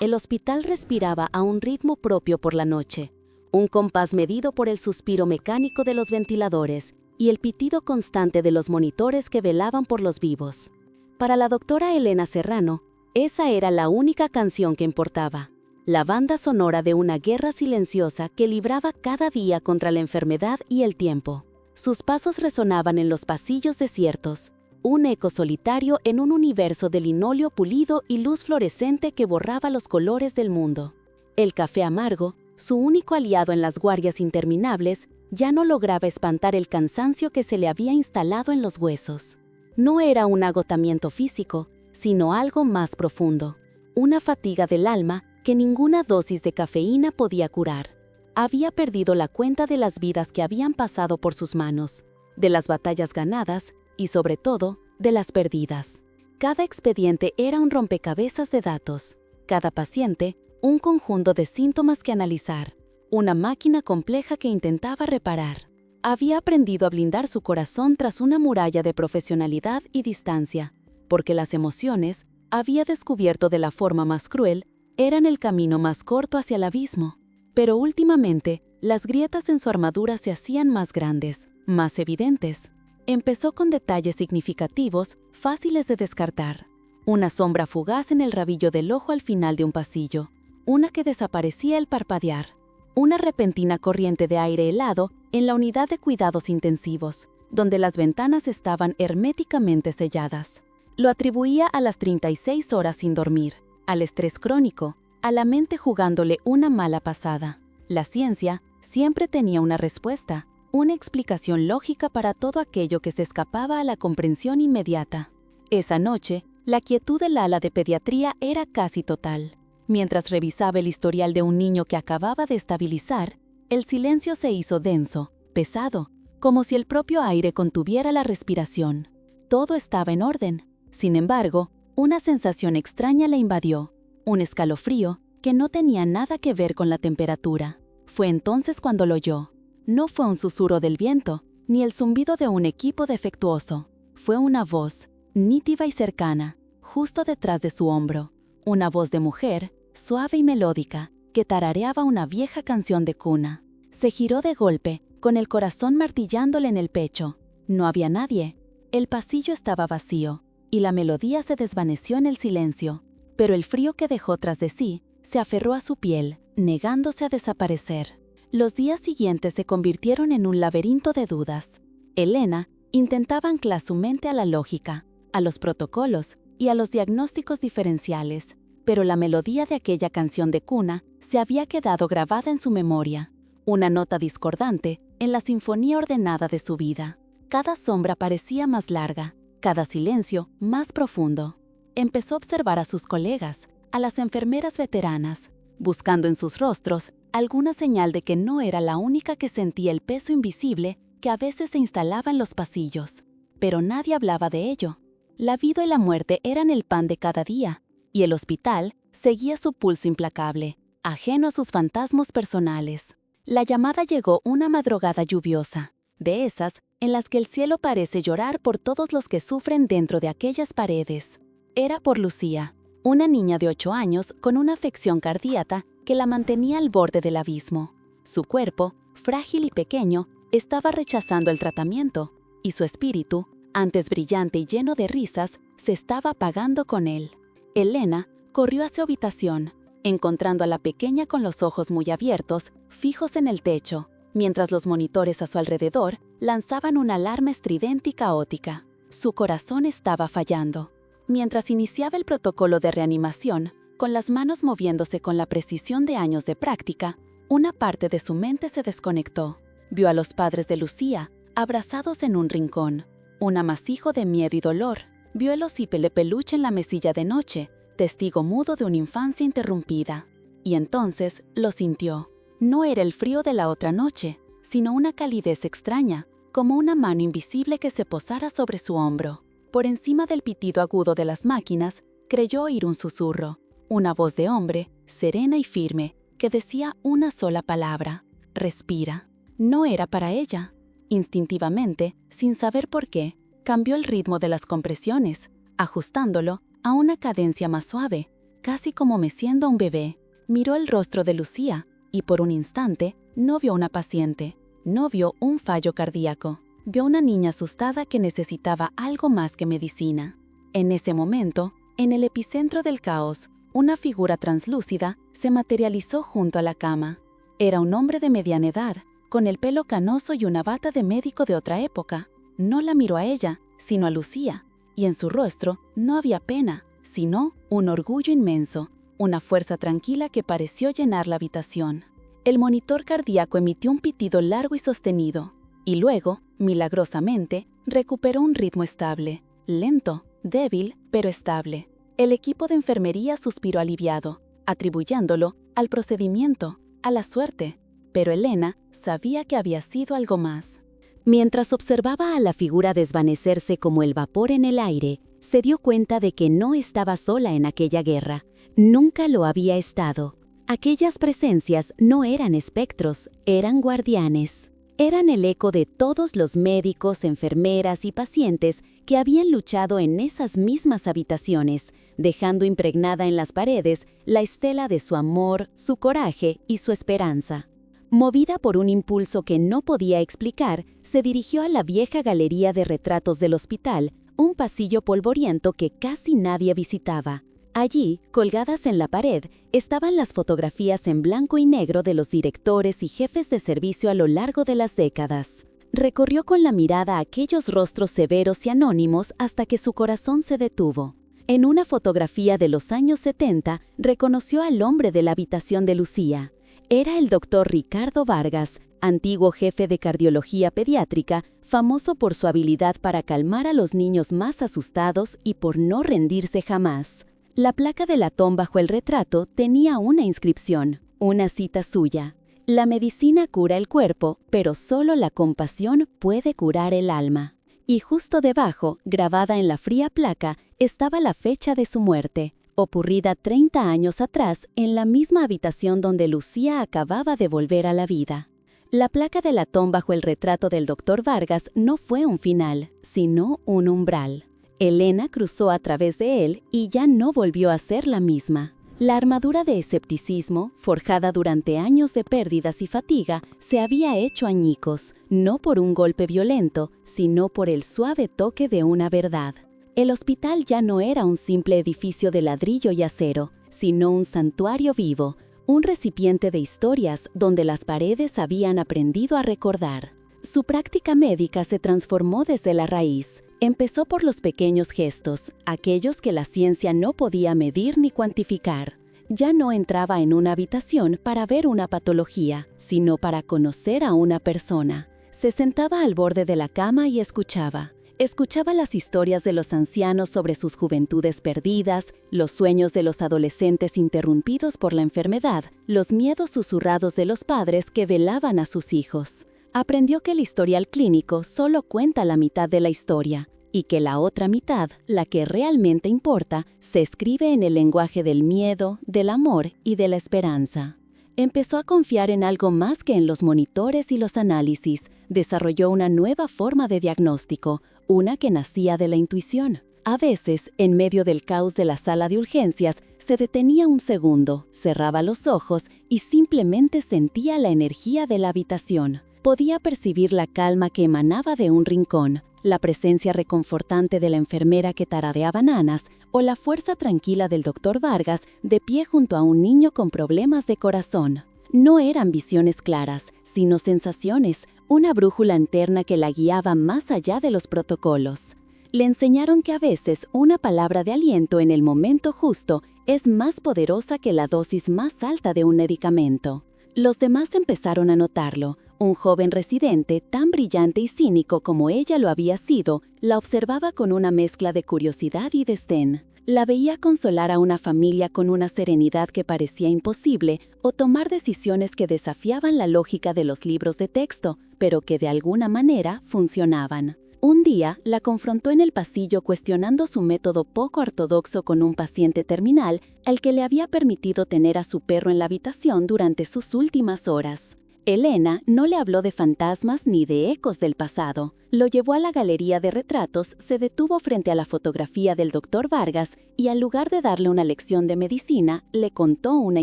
El hospital respiraba a un ritmo propio por la noche, un compás medido por el suspiro mecánico de los ventiladores y el pitido constante de los monitores que velaban por los vivos. Para la doctora Elena Serrano, esa era la única canción que importaba, la banda sonora de una guerra silenciosa que libraba cada día contra la enfermedad y el tiempo. Sus pasos resonaban en los pasillos desiertos, un eco solitario en un universo de linóleo pulido y luz fluorescente que borraba los colores del mundo. El café amargo, su único aliado en las guardias interminables, ya no lograba espantar el cansancio que se le había instalado en los huesos. No era un agotamiento físico, sino algo más profundo, una fatiga del alma que ninguna dosis de cafeína podía curar. Había perdido la cuenta de las vidas que habían pasado por sus manos, de las batallas ganadas y, sobre todo, de las perdidas. Cada expediente era un rompecabezas de datos, cada paciente un conjunto de síntomas que analizar, una máquina compleja que intentaba reparar. Había aprendido a blindar su corazón tras una muralla de profesionalidad y distancia, porque las emociones, había descubierto de la forma más cruel, eran el camino más corto hacia el abismo. Pero últimamente, las grietas en su armadura se hacían más grandes, más evidentes. Empezó con detalles significativos, fáciles de descartar. Una sombra fugaz en el rabillo del ojo al final de un pasillo, una que desaparecía al parpadear, una repentina corriente de aire helado en la unidad de cuidados intensivos, donde las ventanas estaban herméticamente selladas. Lo atribuía a las 36 horas sin dormir, al estrés crónico, a la mente jugándole una mala pasada. La ciencia siempre tenía una respuesta, una explicación lógica para todo aquello que se escapaba a la comprensión inmediata. Esa noche, la quietud del ala de pediatría era casi total. Mientras revisaba el historial de un niño que acababa de estabilizar, el silencio se hizo denso, pesado, como si el propio aire contuviera la respiración. Todo estaba en orden. Sin embargo, una sensación extraña le invadió, un escalofrío que no tenía nada que ver con la temperatura. Fue entonces cuando lo oyó. No fue un susurro del viento, ni el zumbido de un equipo defectuoso. Fue una voz, nítida y cercana, justo detrás de su hombro. Una voz de mujer, suave y melódica, que tarareaba una vieja canción de cuna. Se giró de golpe, con el corazón martillándole en el pecho. No había nadie. El pasillo estaba vacío, y la melodía se desvaneció en el silencio. Pero el frío que dejó tras de sí se aferró a su piel, negándose a desaparecer. Los días siguientes se convirtieron en un laberinto de dudas. Elena intentaba anclar su mente a la lógica, a los protocolos y a los diagnósticos diferenciales, pero la melodía de aquella canción de cuna se había quedado grabada en su memoria, una nota discordante en la sinfonía ordenada de su vida. Cada sombra parecía más larga, cada silencio más profundo. Empezó a observar a sus colegas, a las enfermeras veteranas, buscando en sus rostros alguna señal de que no era la única que sentía el peso invisible que a veces se instalaba en los pasillos. Pero nadie hablaba de ello. La vida y la muerte eran el pan de cada día, y el hospital seguía su pulso implacable, ajeno a sus fantasmas personales. La llamada llegó una madrugada lluviosa, de esas en las que el cielo parece llorar por todos los que sufren dentro de aquellas paredes. Era por Lucía, una niña de 8 años con una afección cardíaca que la mantenía al borde del abismo. Su cuerpo, frágil y pequeño, estaba rechazando el tratamiento, y su espíritu, antes brillante y lleno de risas, se estaba apagando con él. Elena corrió a su habitación, encontrando a la pequeña con los ojos muy abiertos, fijos en el techo, mientras los monitores a su alrededor lanzaban una alarma estridente y caótica. Su corazón estaba fallando. Mientras iniciaba el protocolo de reanimación, con las manos moviéndose con la precisión de años de práctica, una parte de su mente se desconectó. Vio a los padres de Lucía, abrazados en un rincón, un amasijo de miedo y dolor. Vio el osipe de peluche en la mesilla de noche, testigo mudo de una infancia interrumpida. Y entonces lo sintió. No era el frío de la otra noche, sino una calidez extraña, como una mano invisible que se posara sobre su hombro. Por encima del pitido agudo de las máquinas, creyó oír un susurro, una voz de hombre, serena y firme, que decía una sola palabra: respira. No era para ella. Instintivamente, sin saber por qué, cambió el ritmo de las compresiones, ajustándolo a una cadencia más suave, casi como meciendo a un bebé. Miró el rostro de Lucía y por un instante no vio una paciente, no vio un fallo cardíaco. Vio una niña asustada que necesitaba algo más que medicina. En ese momento, en el epicentro del caos, una figura translúcida se materializó junto a la cama. Era un hombre de mediana edad, con el pelo canoso y una bata de médico de otra época. No la miró a ella, sino a Lucía, y en su rostro no había pena, sino un orgullo inmenso, una fuerza tranquila que pareció llenar la habitación. El monitor cardíaco emitió un pitido largo y sostenido, y luego, milagrosamente, recuperó un ritmo estable, lento, débil, pero estable. El equipo de enfermería suspiró aliviado, atribuyéndolo al procedimiento, a la suerte, pero Elena sabía que había sido algo más. Mientras observaba a la figura desvanecerse como el vapor en el aire, se dio cuenta de que no estaba sola en aquella guerra. Nunca lo había estado. Aquellas presencias no eran espectros, eran guardianes. Eran el eco de todos los médicos, enfermeras y pacientes que habían luchado en esas mismas habitaciones, dejando impregnada en las paredes la estela de su amor, su coraje y su esperanza. Movida por un impulso que no podía explicar, se dirigió a la vieja galería de retratos del hospital, un pasillo polvoriento que casi nadie visitaba. Allí, colgadas en la pared, estaban las fotografías en blanco y negro de los directores y jefes de servicio a lo largo de las décadas. Recorrió con la mirada aquellos rostros severos y anónimos hasta que su corazón se detuvo. En una fotografía de los años 70, reconoció al hombre de la habitación de Lucía. Era el doctor Ricardo Vargas, antiguo jefe de cardiología pediátrica, famoso por su habilidad para calmar a los niños más asustados y por no rendirse jamás. La placa de latón bajo el retrato tenía una inscripción, una cita suya. La medicina cura el cuerpo, pero solo la compasión puede curar el alma. Y justo debajo, grabada en la fría placa, estaba la fecha de su muerte, ocurrida 30 años atrás en la misma habitación donde Lucía acababa de volver a la vida. La placa de latón bajo el retrato del doctor Vargas no fue un final, sino un umbral. Elena cruzó a través de él y ya no volvió a ser la misma. La armadura de escepticismo, forjada durante años de pérdidas y fatiga, se había hecho añicos, no por un golpe violento, sino por el suave toque de una verdad. El hospital ya no era un simple edificio de ladrillo y acero, sino un santuario vivo, un recipiente de historias donde las paredes habían aprendido a recordar. Su práctica médica se transformó desde la raíz. Empezó por los pequeños gestos, aquellos que la ciencia no podía medir ni cuantificar. Ya no entraba en una habitación para ver una patología, sino para conocer a una persona. Se sentaba al borde de la cama y escuchaba. Escuchaba las historias de los ancianos sobre sus juventudes perdidas, los sueños de los adolescentes interrumpidos por la enfermedad, los miedos susurrados de los padres que velaban a sus hijos. Aprendió que el historial clínico solo cuenta la mitad de la historia y que la otra mitad, la que realmente importa, se escribe en el lenguaje del miedo, del amor y de la esperanza. Empezó a confiar en algo más que en los monitores y los análisis. Desarrolló una nueva forma de diagnóstico, una que nacía de la intuición. A veces, en medio del caos de la sala de urgencias, se detenía un segundo, cerraba los ojos y simplemente sentía la energía de la habitación. Podía percibir la calma que emanaba de un rincón, la presencia reconfortante de la enfermera que tararea bananas o la fuerza tranquila del doctor Vargas de pie junto a un niño con problemas de corazón. No eran visiones claras, sino sensaciones, una brújula interna que la guiaba más allá de los protocolos. Le enseñaron que a veces una palabra de aliento en el momento justo es más poderosa que la dosis más alta de un medicamento. Los demás empezaron a notarlo. Un joven residente, tan brillante y cínico como ella lo había sido, la observaba con una mezcla de curiosidad y desdén. La veía consolar a una familia con una serenidad que parecía imposible o tomar decisiones que desafiaban la lógica de los libros de texto, pero que de alguna manera funcionaban. Un día, la confrontó en el pasillo cuestionando su método poco ortodoxo con un paciente terminal al que le había permitido tener a su perro en la habitación durante sus últimas horas. Elena no le habló de fantasmas ni de ecos del pasado. Lo llevó a la galería de retratos, se detuvo frente a la fotografía del doctor Vargas y en lugar de darle una lección de medicina, le contó una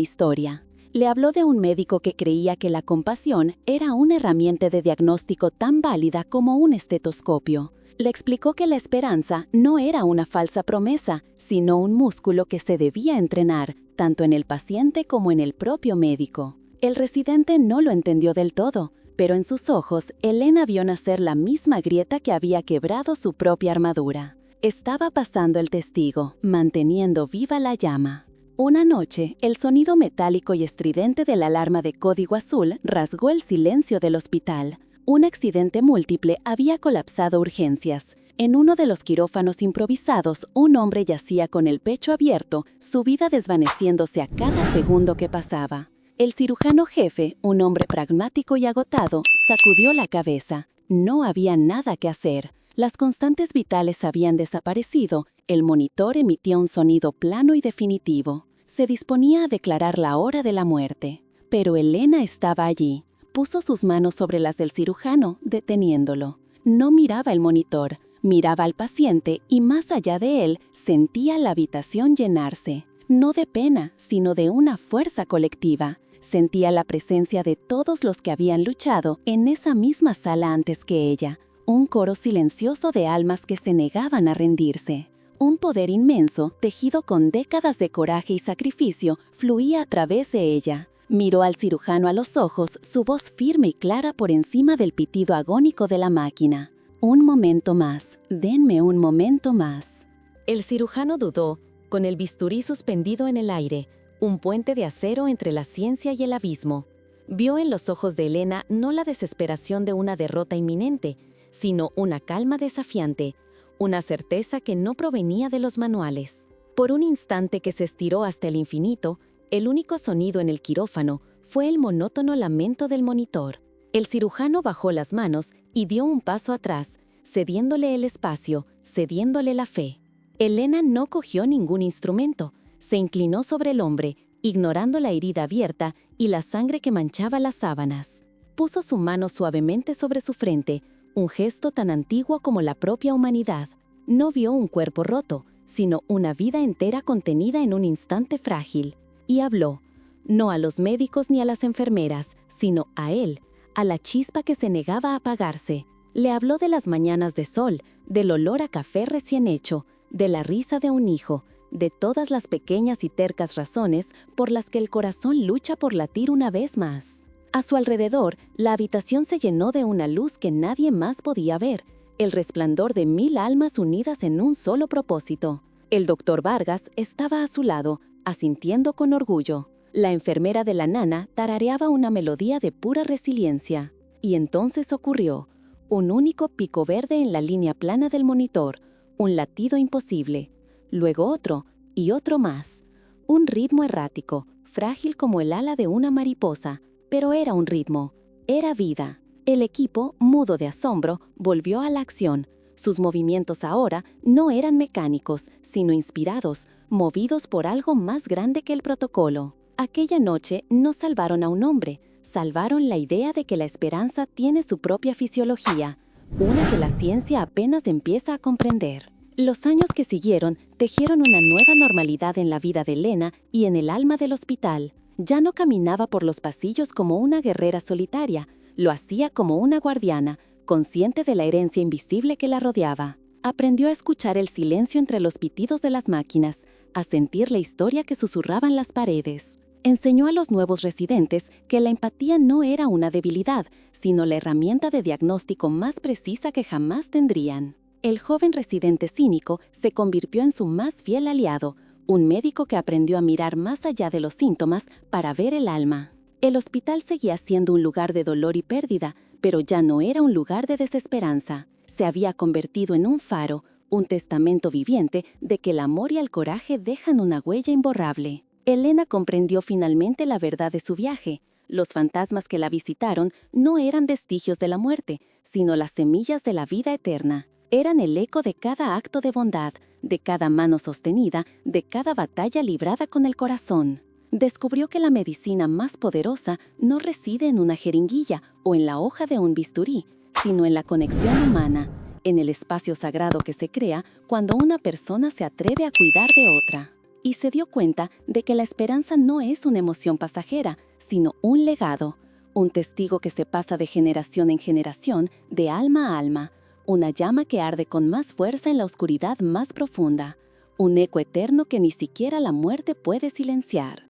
historia. Le habló de un médico que creía que la compasión era una herramienta de diagnóstico tan válida como un estetoscopio. Le explicó que la esperanza no era una falsa promesa, sino un músculo que se debía entrenar, tanto en el paciente como en el propio médico. El residente no lo entendió del todo, pero en sus ojos, Elena vio nacer la misma grieta que había quebrado su propia armadura. Estaba pasando el testigo, manteniendo viva la llama. Una noche, el sonido metálico y estridente de la alarma de código azul rasgó el silencio del hospital. Un accidente múltiple había colapsado urgencias. En uno de los quirófanos improvisados, un hombre yacía con el pecho abierto, su vida desvaneciéndose a cada segundo que pasaba. El cirujano jefe, un hombre pragmático y agotado, sacudió la cabeza. No había nada que hacer. Las constantes vitales habían desaparecido. El monitor emitía un sonido plano y definitivo. Se disponía a declarar la hora de la muerte. Pero Elena estaba allí. Puso sus manos sobre las del cirujano, deteniéndolo. No miraba el monitor, miraba al paciente y más allá de él, sentía la habitación llenarse. No de pena, sino de una fuerza colectiva. Sentía la presencia de todos los que habían luchado en esa misma sala antes que ella. Un coro silencioso de almas que se negaban a rendirse. Un poder inmenso, tejido con décadas de coraje y sacrificio, fluía a través de ella. Miró al cirujano a los ojos, su voz firme y clara por encima del pitido agónico de la máquina. Un momento más, denme un momento más. El cirujano dudó, con el bisturí suspendido en el aire, un puente de acero entre la ciencia y el abismo. Vio en los ojos de Elena no la desesperación de una derrota inminente, sino una calma desafiante, una certeza que no provenía de los manuales. Por un instante que se estiró hasta el infinito, el único sonido en el quirófano fue el monótono lamento del monitor. El cirujano bajó las manos y dio un paso atrás, cediéndole el espacio, cediéndole la fe. Elena no cogió ningún instrumento, se inclinó sobre el hombre, ignorando la herida abierta y la sangre que manchaba las sábanas. Puso su mano suavemente sobre su frente, un gesto tan antiguo como la propia humanidad. No vio un cuerpo roto, sino una vida entera contenida en un instante frágil. Y habló, no a los médicos ni a las enfermeras, sino a él, a la chispa que se negaba a apagarse. Le habló de las mañanas de sol, del olor a café recién hecho, de la risa de un hijo, de todas las pequeñas y tercas razones por las que el corazón lucha por latir una vez más. A su alrededor, la habitación se llenó de una luz que nadie más podía ver, el resplandor de 1000 almas unidas en un solo propósito. El doctor Vargas estaba a su lado, asintiendo con orgullo. La enfermera de la nana tarareaba una melodía de pura resiliencia. Y entonces ocurrió, un único pico verde en la línea plana del monitor, un latido imposible. Luego otro, y otro más. Un ritmo errático, frágil como el ala de una mariposa, pero era un ritmo, era vida. El equipo, mudo de asombro, volvió a la acción. Sus movimientos ahora no eran mecánicos, sino inspirados, movidos por algo más grande que el protocolo. Aquella noche no salvaron a un hombre, salvaron la idea de que la esperanza tiene su propia fisiología, una que la ciencia apenas empieza a comprender. Los años que siguieron tejieron una nueva normalidad en la vida de Elena y en el alma del hospital. Ya no caminaba por los pasillos como una guerrera solitaria, lo hacía como una guardiana, consciente de la herencia invisible que la rodeaba. Aprendió a escuchar el silencio entre los pitidos de las máquinas, a sentir la historia que susurraban las paredes. Enseñó a los nuevos residentes que la empatía no era una debilidad, sino la herramienta de diagnóstico más precisa que jamás tendrían. El joven residente cínico se convirtió en su más fiel aliado, un médico que aprendió a mirar más allá de los síntomas para ver el alma. El hospital seguía siendo un lugar de dolor y pérdida, pero ya no era un lugar de desesperanza. Se había convertido en un faro, un testamento viviente de que el amor y el coraje dejan una huella imborrable. Elena comprendió finalmente la verdad de su viaje. Los fantasmas que la visitaron no eran vestigios de la muerte, sino las semillas de la vida eterna. Eran el eco de cada acto de bondad, de cada mano sostenida, de cada batalla librada con el corazón. Descubrió que la medicina más poderosa no reside en una jeringuilla o en la hoja de un bisturí, sino en la conexión humana, en el espacio sagrado que se crea cuando una persona se atreve a cuidar de otra. Y se dio cuenta de que la esperanza no es una emoción pasajera, sino un legado, un testigo que se pasa de generación en generación, de alma a alma, una llama que arde con más fuerza en la oscuridad más profunda, un eco eterno que ni siquiera la muerte puede silenciar.